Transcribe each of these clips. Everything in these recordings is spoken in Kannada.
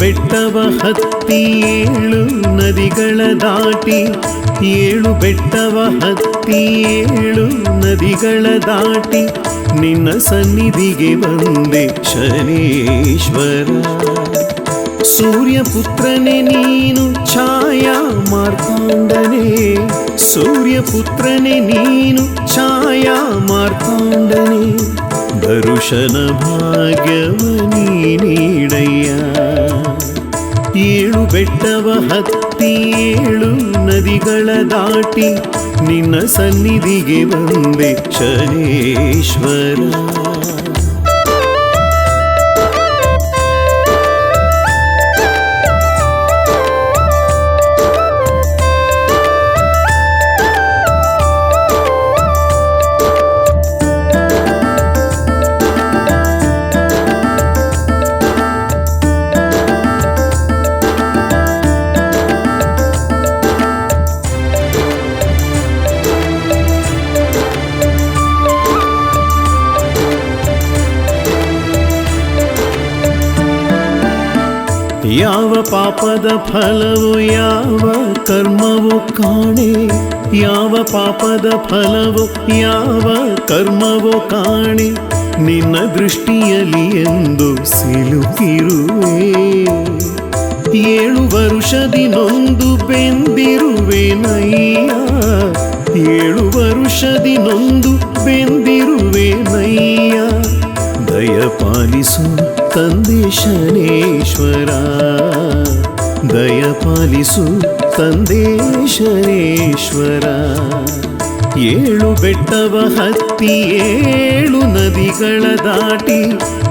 ಬೆಟ್ಟವ ಹತ್ತಿ 7 ನದಿಗಳ ದಾಟಿ, 7 ಬೆಟ್ಟವ ಹತ್ತಿ 7 ನದಿಗಳ ದಾಟಿ, ನಿನ್ನ ಸನ್ನಿಧಿಗೆ ಬಂದೆ ಶನೇಶ್ವರ. ಸೂರ್ಯಪುತ್ರನೇ ನೀನು ಛಾಯಾ ಮಾರ್ತಾಂಡನೇ, ಸೂರ್ಯಪುತ್ರನೇ ನೀನು ಛಾಯಾ ಮಾರ್ತಾಂಡನೇ, ದರುಶನ ಭಾಗ್ಯವ ನೀಡಯ್ಯ. 7 ಬೆಟ್ಟವ ಹತ್ತಿ 7 ನದಿಗಳ ದಾಟಿ, ನಿನ್ನ ಸನ್ನಿಧಿಗೆ ಬಂದೆ ಶನೇಶ್ವರ. ಯಾವ ಪಾಪದ ಫಲವು ಯಾವ ಕರ್ಮವು ಕಾಣೆ, ಯಾವ ಪಾಪದ ಫಲವು ಯಾವ ಕರ್ಮವು ಕಾಣೆ, ನಿನ್ನ ದೃಷ್ಟಿಯಲ್ಲಿ ಎಂದು ಸಿಲುಕಿರುವೆ. 7 ವರುಷದಿ ನೊಂದು ಬೆಂದಿರುವೆನಯ್ಯ, 7 ವರುಷದಿ ನೊಂದು ಬೆಂದಿರುವೆನಯ್ಯ, ದಯಪಾಲಿಸು ತಂದೆ ಶನೇಶ್ವರ, ದಯಪಾಲಿಸು ತಂದೆ ಶನೇಶ್ವರ. 7 ಬೆಟ್ಟವ ಹತ್ತಿ 7 ನದಿಗಳ ದಾಟಿ,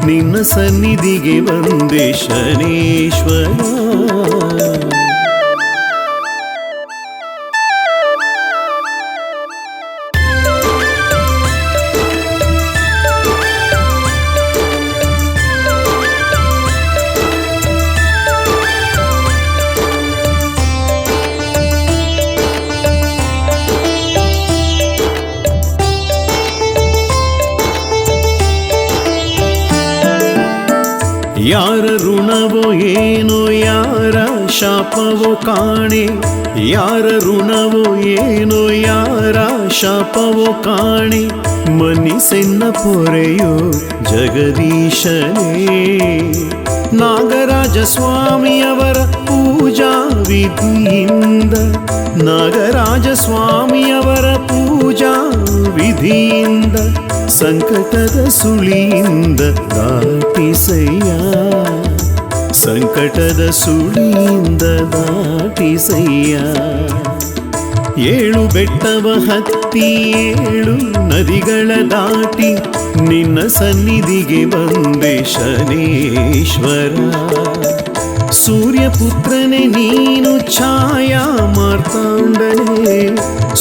ನಿನ್ನ ಸನ್ನಿಧಿಗೆ ಬಂದೆ ಶನೇಶ್ವರ. ಯಾರ ಋಣವೋ ಏನೋ ಯಾರ ಶಾಪವೋ ಕಾಣೆ, ಯಾರ ಋಣವೋ ಏನೋ ಯಾರ ಶಾಪವೋ ಕಾಣೆ, ಮನ್ನಿಸೆನ್ನ ಪೊರೆಯೋ ಜಗದೀಶನೇ. ನಾಗರಾಜ ಸ್ವಾಮಿಯವರ ಪೂಜಾ ವಿಧಿಯಿಂದ, ನಾಗರಾಜ ಸ್ವಾಮಿಯವರ ಪೂಜಾ ವಿಧಿಯಿಂದ, ಸಂಕಟದ ಸುಳಿಯಿಂದ ದಾಟಿಸಯ್ಯ, ಸಂಕಟದ ಸುಳಿಯಿಂದ ದಾಟಿಸಯ್ಯ. 7 ಬೆಟ್ಟವ ಹತ್ತಿ 7 ನದಿಗಳ ದಾಟಿ, ನಿನ್ನ ಸನ್ನಿಧಿಗೆ ಬಂದೆ ಶನೇಶ್ವರ. ಸೂರ್ಯಪುತ್ರನೇ ನೀನು ಛಾಯಾ ಮಾರ್ತಾಂಡನೇ,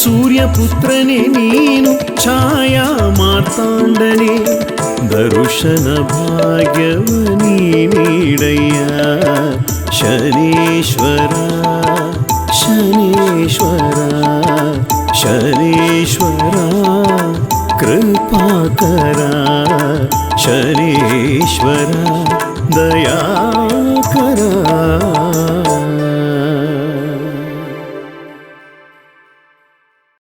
ಸೂರ್ಯಪುತ್ರನೇ ನೀನು ಛಾಯಾ ಮಾರ್ತಾಂಡನೇ, ದರುಶನ ಭಾಗ್ಯವ ನೀಡಯ್ಯ ಶನೇಶ್ವರ, ಶನೇಶ್ವರ, ಶನೇಶ್ವರ, ಕೃಪಾಕರ ಶನೇಶ್ವರ, ದಯಾಕರ.